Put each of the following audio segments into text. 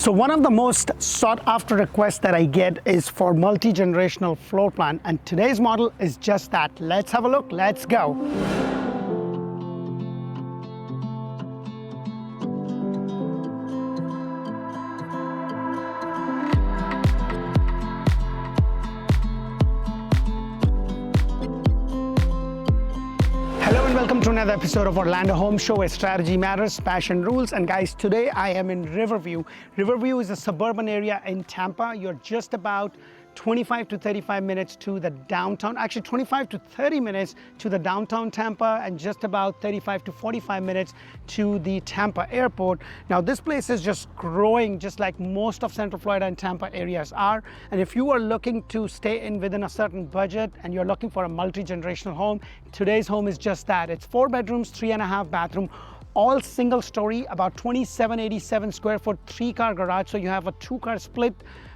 So one of the most sought after requests that I get is for multi-generational floor plan, and today's model is just that. Let's have a look, let's go. Hello and welcome to another episode of Orlando Home Show, where strategy matters, passion rules. And guys, today I am in Riverview. Riverview is a suburban area in Tampa. You're just about 25 to 35 minutes to the downtown, actually 25 to 30 minutes to the downtown Tampa, and just about 35 to 45 minutes to the Tampa airport. Now this place is just growing, just like most of Central Florida and Tampa areas are. And if you are looking to stay in within a certain budget and you're looking for a multi-generational home, today's home is just that. It's 4 bedrooms, 3.5 bathroom, all single story, about 2787 square foot, 3-car garage. So you have a 2-car split,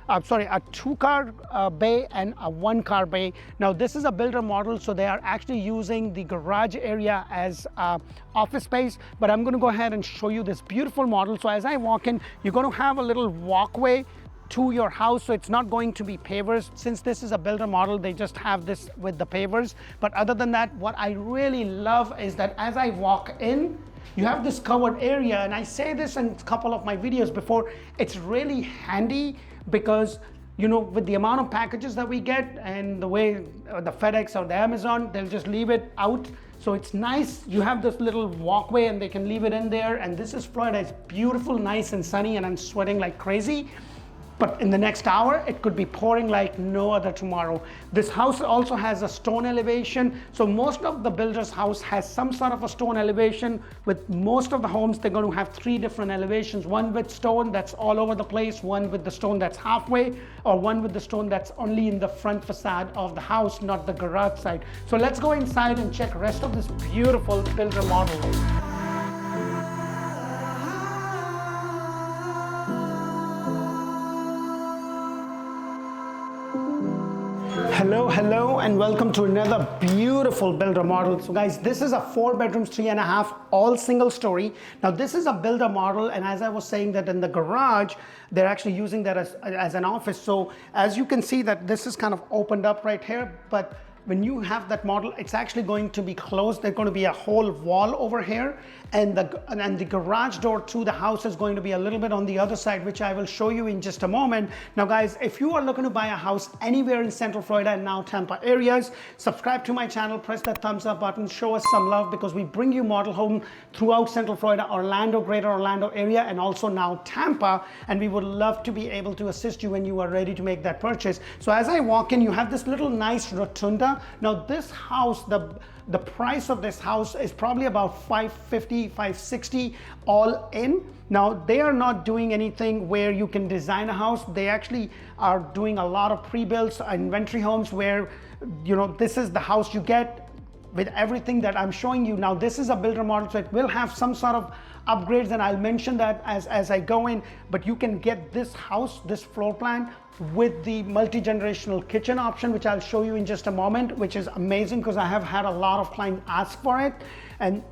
a 2-car bay and a 1-car bay. Now this is a builder model, so they are actually using the garage area as office space, but I'm going to go ahead and show you this beautiful model. So as I walk in, you're going to have a little walkway to your house, so it's not going to be pavers. Since this is a builder model, they just have this with the pavers. But other than that, what I really love is that as I walk in, you have this covered area, and I say this in a couple of my videos before, it's really handy because, you know, with the amount of packages that we get and the way the FedEx or the Amazon, they'll just leave it out. So it's nice, you have this little walkway and they can leave it in there. And this is Florida, it's beautiful, nice and sunny, and I'm sweating like crazy. But in the next hour, it could be pouring like no other tomorrow. This house also has a stone elevation. So most of the builder's house has some sort of a stone elevation. With most of the homes, they're going to have 3 different elevations. One with stone that's all over the place, one with the stone that's halfway, or one with the stone that's only in the front facade of the house, not the garage side. So let's go inside and check the rest of this beautiful builder model. Hello, and welcome to another beautiful builder model. So guys, this is a 4 bedrooms, 3.5, all single story. Now this is a builder model, and as I was saying that in the garage, they're actually using that as an office. So as you can see that this is kind of opened up right here, but when you have that model, it's actually going to be closed. There's going to be a whole wall over here, and the garage door to the house is going to be a little bit on the other side, which I will show you in just a moment. Now guys, if you are looking to buy a house anywhere in Central Florida and now Tampa areas, subscribe to my channel, press that thumbs up button, show us some love, because we bring you model home throughout Central Florida, Orlando, greater Orlando area, and also now Tampa, and we would love to be able to assist you when you are ready to make that purchase. So as I walk in, you have this little nice rotunda. Now this house, the price of this house is probably about $550, $560 all in. Now they are not doing anything where you can design a house. They actually are doing a lot of pre-builts, inventory homes, where, you know, this is the house you get with everything that I'm showing you. Now this is a builder model, so it will have some sort of upgrades, and I'll mention that as I go in. But you can get this house, this floor plan, with the multi-generational kitchen option, which I'll show you in just a moment, which is amazing because I have had a lot of clients ask for it, and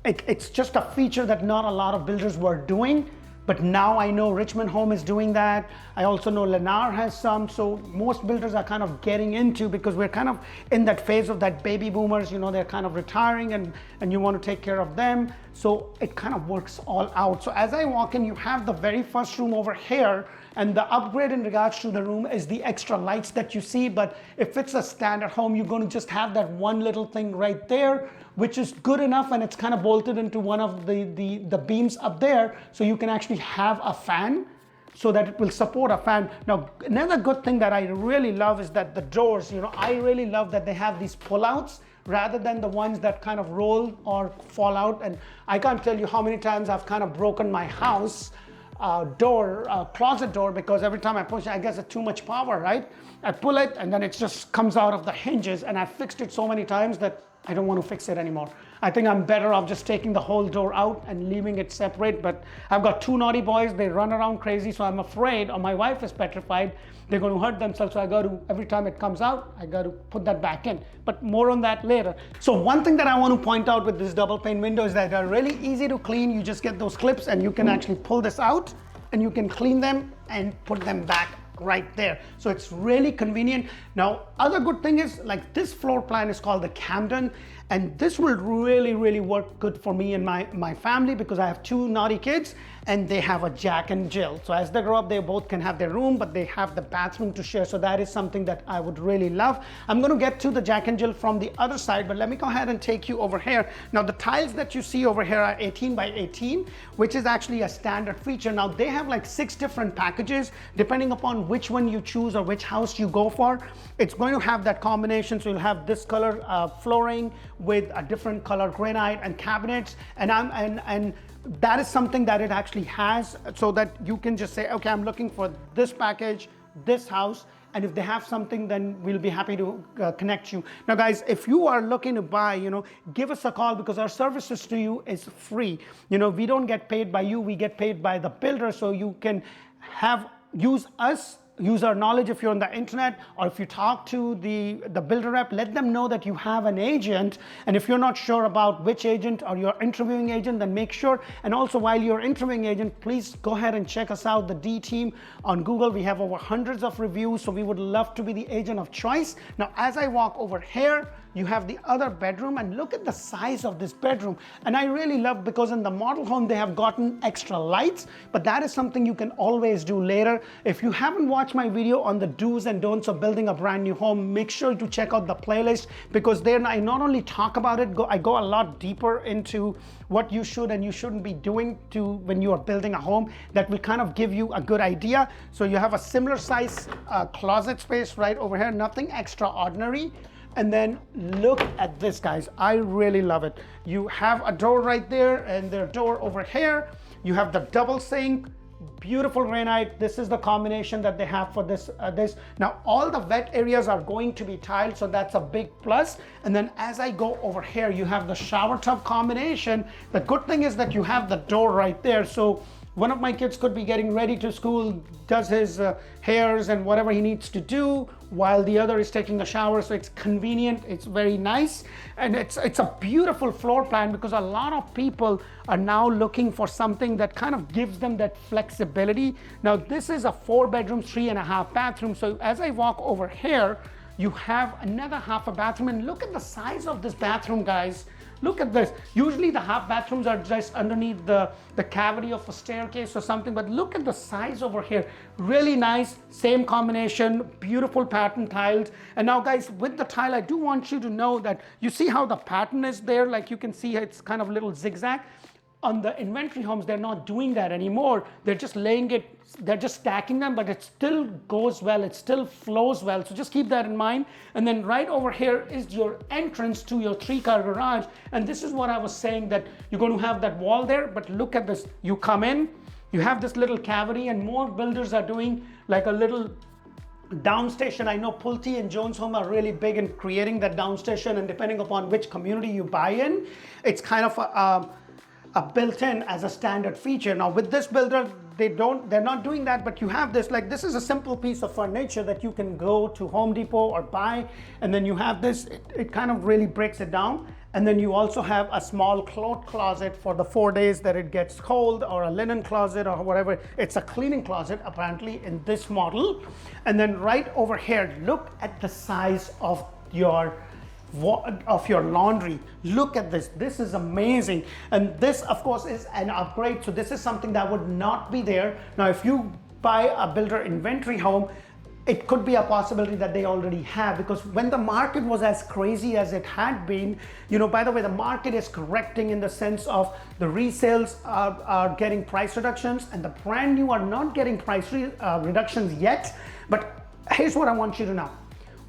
it's just a feature that not a lot of builders were doing. But now I know Richmond Home is doing that. I also know Lennar has some. So most builders are kind of getting into, because we're kind of in that phase of that baby boomers, you know, they're kind of retiring, and you want to take care of them. So it kind of works all out. So as I walk in, you have the very first room over here, and the upgrade in regards to the room is the extra lights that you see. But if it's a standard home, you're going to just have that one little thing right there, which is good enough, and it's kind of bolted into one of the beams up there, so you can actually have a fan, so that it will support a fan. Now another good thing that I really love is that the doors, you know, I really love that they have these pullouts rather than the ones that kind of roll or fall out. And I can't tell you how many times I've kind of broken my house closet door, because every time I push it, I guess it's too much power, right? I pull it and then it just comes out of the hinges, and I've fixed it so many times that I don't want to fix it anymore. I think I'm better off just taking the whole door out and leaving it separate. But I've got 2 naughty boys, they run around crazy, so I'm afraid, or my wife is petrified, they're going to hurt themselves. So I got to, every time it comes out, I got to put that back in. But more on that later. So one thing that I want to point out with this double pane window is that they're really easy to clean. You just get those clips and you can actually pull this out and you can clean them and put them back right there. So it's really convenient. Now, other good thing is, like, this floor plan is called the Camden, and this will really work good for me and my family, because I have 2 naughty kids and they have a Jack and Jill. So as they grow up, they both can have their room, but they have the bathroom to share. So that is something that I would really love. I'm going to get to the Jack and Jill from the other side, but let me go ahead and take you over here. Now, the tiles that you see over here are 18 by 18, which is actually a standard feature. Now, they have like 6 different packages. Depending upon which one you choose or which house you go for, it's going to have that combination. So you'll have this color flooring with a different color granite and cabinets, and that is something that it actually has, so that you can just say, okay, I'm looking for this package, this house, and if they have something, then we'll be happy to connect you. Now, guys, if you are looking to buy, give us a call, because our services to you is free. We don't get paid by you, we get paid by the builder. So you can use our knowledge if you're on the internet, or if you talk to the builder rep, let them know that you have an agent. And if you're not sure about which agent, or you're interviewing agent, then make sure. And also, while you're interviewing agent, please go ahead and check us out, the D team on Google. We have over hundreds of reviews, so we would love to be the agent of choice. Now, as I walk over here, you have the other bedroom, and look at the size of this bedroom. And I really love, because in the model home they have gotten extra lights, but that is something you can always do later. If you haven't watched my video on the do's and don'ts of building a brand new home, make sure to check out the playlist, because there I not only talk about it, I go a lot deeper into what you should and you shouldn't be doing when you are building a home. That will kind of give you a good idea. So you have a similar size closet space right over here, nothing extraordinary. And then look at this, guys. I really love it. You have a door right there, and their door over here. You have the double sink, beautiful granite. This is the combination that they have for this. Now, all the wet areas are going to be tiled, so that's a big plus. And then as I go over here, you have the shower tub combination. The good thing is that you have the door right there. So one of my kids could be getting ready to school, does his hairs and whatever he needs to do, while the other is taking a shower. So it's convenient, it's very nice, and it's a beautiful floor plan, because a lot of people are now looking for something that kind of gives them that flexibility. Now, this is a 4-bedroom, 3.5 bathroom. So as I walk over here, you have another half a bathroom, and look at the size of this bathroom, guys. Look at this. Usually the half bathrooms are just underneath the cavity of a staircase or something, but look at the size over here. Really nice, same combination, beautiful pattern tiles. And now, guys, with the tile, I do want you to know that you see how the pattern is there. Like, you can see it's kind of a little zigzag. On the inventory homes, they're not doing that anymore. They're just they're just stacking them, but it still goes well, it still flows well. So just keep that in mind. And then right over here is your entrance to your 3-car garage. And this is what I was saying, that you're going to have that wall there, but look at this. You come in, you have this little cavity, and more builders are doing like a little downstation. I know Pulte and Jones Home are really big in creating that downstation, and depending upon which community you buy in, it's kind of a built-in as a standard feature. Now, with this builder, they're not doing that, but you have this, like, this is a simple piece of furniture that you can go to Home Depot or buy, and then you have this, it kind of really breaks it down. And then you also have a small cloth closet for the 4 days that it gets cold, or a linen closet, or whatever. It's a cleaning closet apparently in this model. And then right over here, look at the size of your laundry. Look at this. This is amazing. And this, of course, is an upgrade. So this is something that would not be there. Now, if you buy a builder inventory home, it could be a possibility that they already have, because when the market was as crazy as it had been, by the way, the market is correcting in the sense of the resales are getting price reductions, and the brand new are not getting price reductions yet. But here's what I want you to know.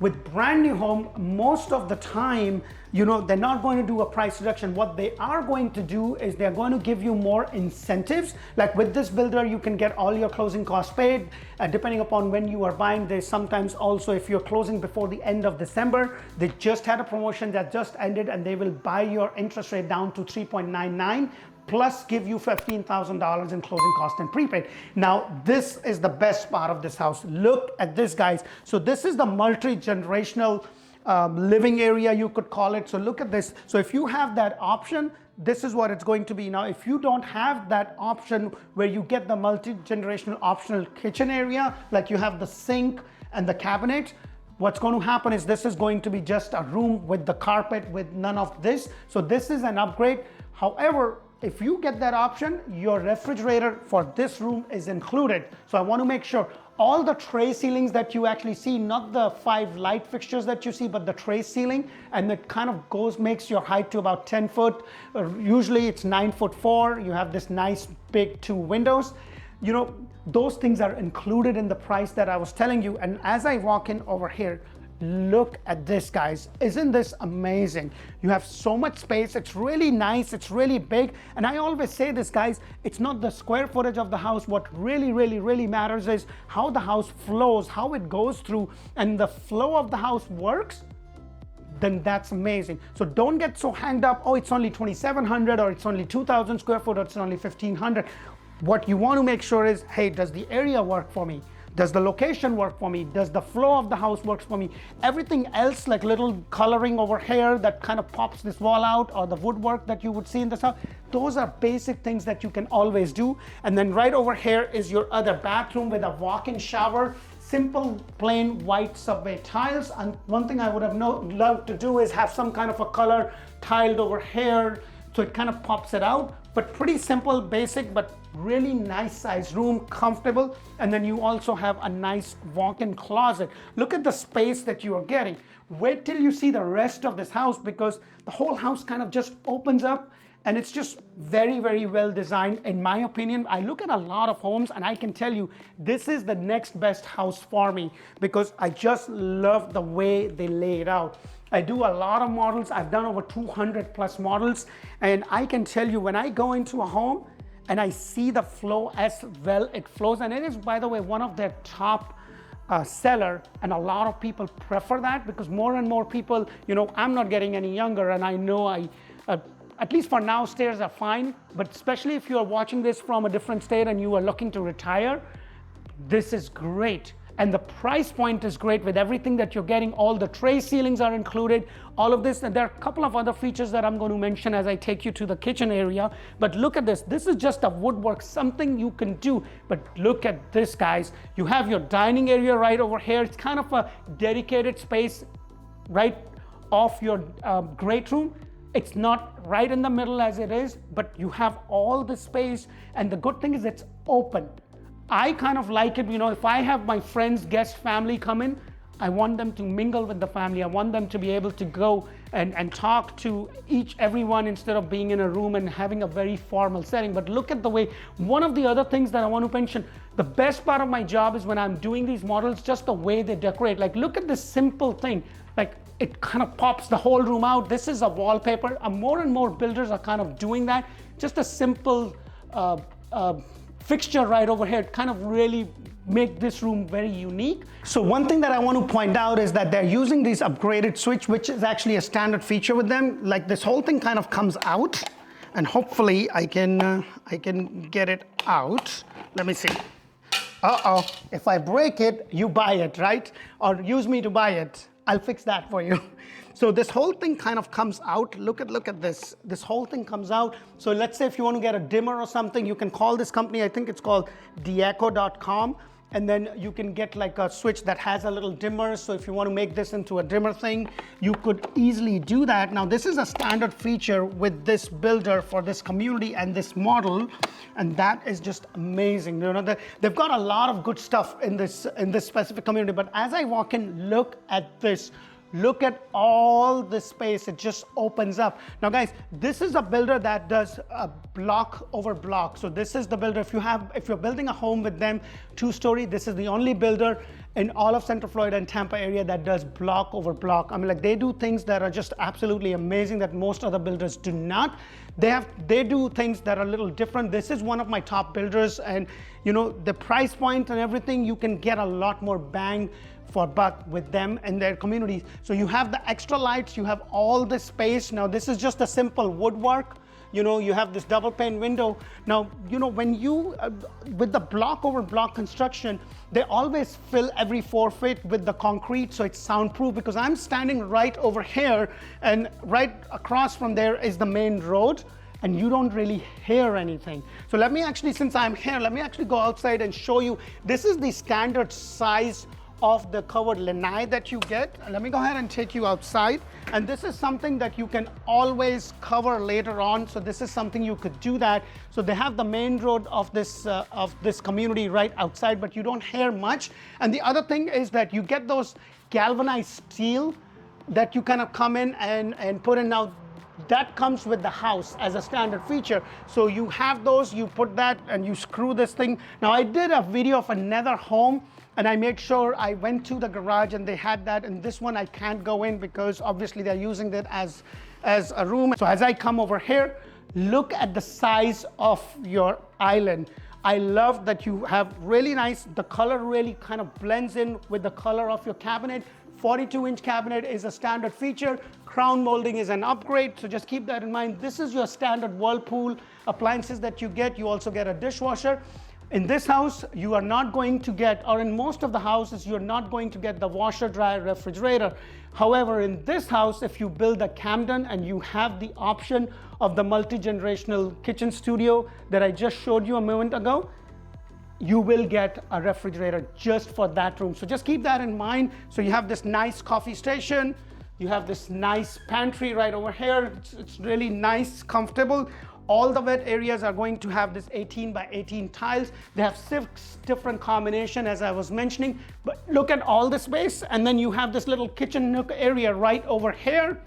With brand new home, most of the time, they're not going to do a price reduction. What they are going to do is they're going to give you more incentives. Like with this builder, you can get all your closing costs paid. Depending upon when you are buying, they sometimes also, if you're closing before the end of December, they just had a promotion that just ended, and they will buy your interest rate down to 3.99. plus give you $15,000 in closing cost and prepaid. Now, this is the best part of this house. Look at this, guys. So this is the multi-generational living area, you could call it. So look at this. So if you have that option, this is what it's going to be. Now, if you don't have that option where you get the multi-generational optional kitchen area, like you have the sink and the cabinet, what's going to happen is this is going to be just a room with the carpet with none of this. So this is an upgrade. However, if you get that option, your refrigerator for this room is included. So I want to make sure all the tray ceilings that you actually see, not the 5 light fixtures that you see, but the tray ceiling, and it kind of makes your height to about 10 foot. Usually it's 9'4". You have this nice big 2 windows. You know, those things are included in the price that I was telling you. And as I walk in over here, look at this, guys. Isn't this amazing? You have so much space. It's really nice. It's really big. And I always say this, guys, it's not the square footage of the house. What really matters is how the house flows, how it goes through, and the flow of the house works. Then that's amazing. So don't get so hanged up, oh, it's only 2,700 or it's only 2,000 square foot or it's only 1,500. What you want to make sure is, hey, does the area work for me? Does the location work for me? Does the flow of the house work for me? Everything else, like little coloring over here that kind of pops this wall out, or the woodwork that you would see in this house, those are basic things that you can always do. And then right over here is your other bathroom with a walk-in shower, simple plain white subway tiles. And one thing I would have loved to do is have some kind of a color tiled over here, so it kind of pops it out. But pretty simple, basic, but really nice size room, comfortable. And then you also have a nice walk-in closet. Look at the space that you are getting. Wait till you see the rest of this house, because the whole house kind of just opens up, and it's just very well designed, in my opinion. I look at a lot of homes and I can tell you this is the next best house for me, because I just love the way they lay it out. I do a lot of models. I've done over 200 plus models, and I can tell you when I go into a home and I see the flow as well it flows, and it is, by the way, one of their top seller, and a lot of people prefer that, because more and more people, you know, I'm not getting any younger, and I know at least for now, stairs are fine, but especially if you are watching this from a different state and you are looking to retire, this is great. And the price point is great with everything that you're getting. All the tray ceilings are included, all of this. And there are a couple of other features that I'm going to mention as I take you to the kitchen area. But look at this. This is just a woodwork, something you can do. But look at this, guys. You have your dining area right over here. It's kind of a dedicated space right off your great room. It's not right in the middle as it is, but you have all the space. And the good thing is it's open. I kind of like it, you know, if I have my friends, guests, family come in, I want them to mingle with the family. I want them to be able to go and talk to everyone instead of being in a room and having a very formal setting. But look at the way, one of the other things that I want to mention, the best part of my job is when I'm doing these models, just the way they decorate. Like, look at this simple thing. Like, it kind of pops the whole room out. This is a wallpaper. More and more builders are kind of doing that. Just a simple fixture right over here, kind of really make this room very unique. So one thing that I want to point out is that they're using these upgraded switch, which is actually a standard feature with them. Like, this whole thing kind of comes out, and hopefully I can get it out. Let me see. Uh-oh, if I break it, you buy it, right? Or use me to buy it. I'll fix that for you. So this whole thing kind of comes out. Look at this. This whole thing comes out. So let's say if you want to get a dimmer or something, you can call this company. I think it's called Deco.com. And then you can get like a switch that has a little dimmer. So if you want to make this into a dimmer thing, you could easily do that. Now, this is a standard feature with this builder for this community and this model. And that is just amazing. You know, they've got a lot of good stuff in this specific community. But as I walk in, look at this. Look at all the space, it just opens up. Now guys, this is a builder that does a block over block. So this is the builder, if you're building a home with them, 2-story, this is the only builder in all of Central Florida and Tampa area that does block over block. I mean, like, they do things that are just absolutely amazing that most other builders do not. They do things that are a little different. This is one of my top builders, and you know, the price point and everything, you can get a lot more bang for buck with them and their communities. So you have the extra lights, you have all the space. Now this is just a simple woodwork. You know, you have this double pane window. Now, you know, when you, with the block over block construction, they always fill every 4 feet with the concrete, so it's soundproof, because I'm standing right over here, and right across from there is the main road. and you don't really hear anything. So let me actually, since I'm here, let me actually go outside and show you. This is the standard size of the covered lanai that you get. Let me go ahead and take you outside. And this is something that you can always cover later on. So this is something you could do that. So they have the main road of this community right outside, but you don't hear much. And the other thing is that you get those galvanized steel that you kind of come in and put in. Now that comes with the house as a standard feature. So you have those, you put that and you screw this thing. Now I did a video of another home, and I made sure I went to the garage and they had that. And this one I can't go in because obviously they're using it as a room. So as I come over here, look at the size of your island. I love that you have really nice, the color really kind of blends in with the color of your cabinet. 42-inch cabinet is a standard feature. Crown molding is an upgrade, so just keep that in mind. This is your standard Whirlpool appliances that you get. You also get a dishwasher. In this house, you are not going to get, or in most of the houses, you're not going to get the washer, dryer, refrigerator. However, in this house, if you build a Camden and you have the option of the multi-generational kitchen studio that I just showed you a moment ago, you will get a refrigerator just for that room. So just keep that in mind. So you have this nice coffee station. You have this nice pantry right over here. It's really nice, comfortable. All the wet areas are going to have this 18 by 18 tiles. They have 6 different combinations, as I was mentioning, but look at all the space. And then you have this little kitchen nook area right over here.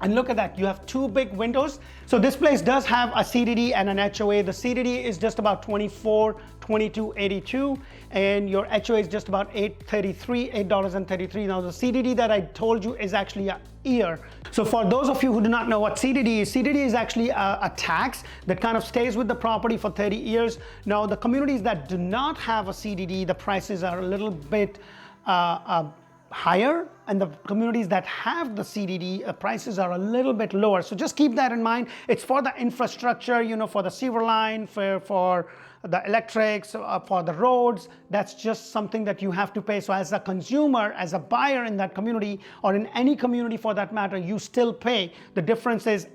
And look at that, you have 2 big windows. So this place does have a CDD and an HOA. The CDD is just about $22.82, and your HOA is just about $8.33. Now the CDD that I told you is actually a year. So for those of you who do not know what CDD is actually a tax that kind of stays with the property for 30 years. Now the communities that do not have a CDD, the prices are a little bit higher, and the communities that have the CDD prices are a little bit lower. So just keep that in mind. It's for the infrastructure, you know, for the sewer line, for the electrics, for the roads. That's just something that you have to pay. So as a consumer, as a buyer in that community, or in any community for that matter, you still pay. The difference is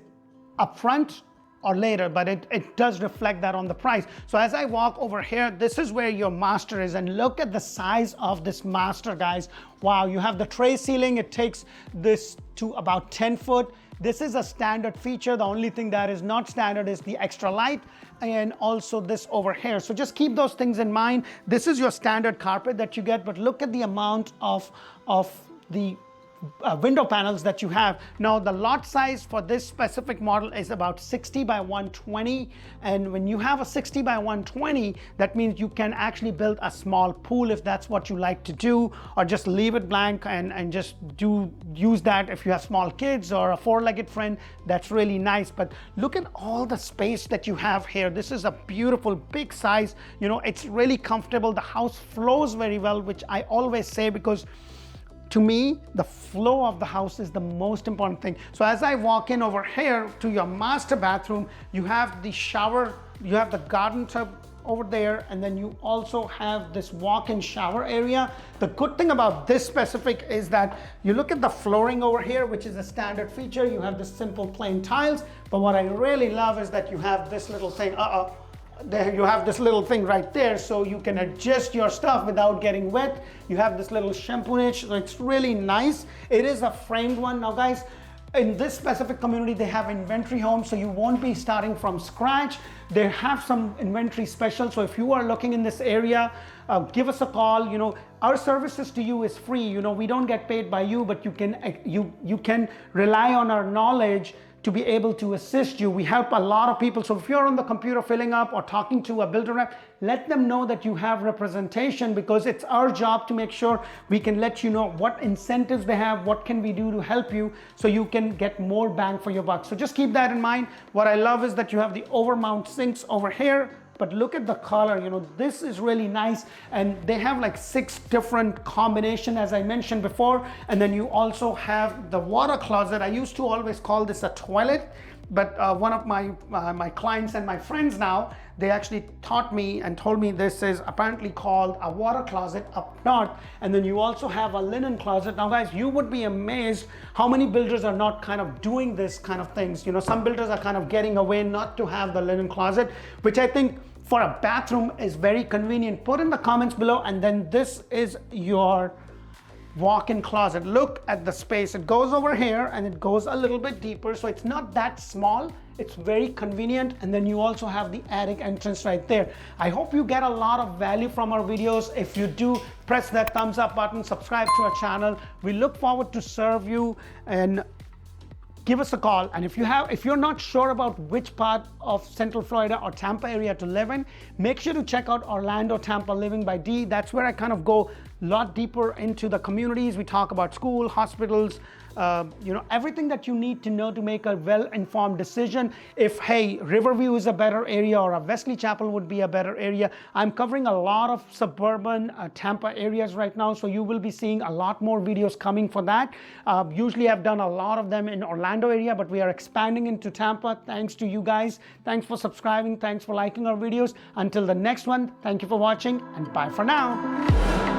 upfront or later, but it does reflect that on the price. So as I walk over here, this is where your master is, and look at the size of this master, guys. Wow, you have the tray ceiling. It takes this to about 10 foot. This is a standard feature. The only thing that is not standard is the extra light, and also this over here. So just keep those things in mind. This is your standard carpet that you get, but look at the amount of the window panels that you have. Now the lot size for this specific model is about 60 by 120, and when you have a 60 by 120, that means you can actually build a small pool if that's what you like to do, or just leave it blank and just use that if you have small kids or a 4-legged friend. That's really nice. But look at all the space that you have here. This is a beautiful big size. You know, it's really comfortable. The house flows very well, which I always say, because to me, the flow of the house is the most important thing. So as I walk in over here to your master bathroom, you have the shower, you have the garden tub over there, and then you also have this walk-in shower area. The good thing about this specific is that you look at the flooring over here, which is a standard feature. You have the simple plain tiles, but what I really love is that you have this little thing. There you have this little thing right there, so you can adjust your stuff without getting wet. You have this little shampoo niche, so it's really nice. It is a framed one. Now guys, in this specific community, they have inventory homes, so you won't be starting from scratch. They have some inventory special, so if you are looking in this area, give us a call. You know, our services to you is free. You know, we don't get paid by you, but you can rely on our knowledge to be able to assist you. We help a lot of people. So if you're on the computer filling up or talking to a builder rep, let them know that you have representation, because it's our job to make sure we can let you know what incentives they have, what can we do to help you, so you can get more bang for your buck. So just keep that in mind. What I love is that you have the overmount sinks over here, but look at the color. You know, this is really nice, and they have like 6 different combinations, as I mentioned before. And then you also have the water closet. I used to always call this a toilet, but one of my clients and my friends now, they actually taught me and told me this is apparently called a water closet up north, and then you also have a linen closet. Now guys, you would be amazed how many builders are not kind of doing this kind of things. You know, some builders are kind of getting away not to have the linen closet, which I think for a bathroom is very convenient. Put in the comments below. And then this is your walk-in closet. Look at the space. It goes over here and it goes a little bit deeper, so it's not that small. It's very convenient. And then you also have the attic entrance right there. I hope you get a lot of value from our videos. If you do, press that thumbs up button, subscribe to our channel. We look forward to serve you, and give us a call. And if you're not sure about which part of Central Florida or Tampa area to live in, make sure to check out Orlando Tampa Living by D. That's where I kind of go a lot deeper into the communities. We talk about school, hospitals, you know, everything that you need to know to make a well-informed decision. If, hey, Riverview is a better area or a Wesley Chapel would be a better area. I'm covering a lot of suburban Tampa areas right now, so you will be seeing a lot more videos coming for that. Usually I've done a lot of them in Orlando area, but we are expanding into Tampa thanks to you guys. Thanks for subscribing. Thanks for liking our videos. Until the next one, thank you for watching, and bye for now.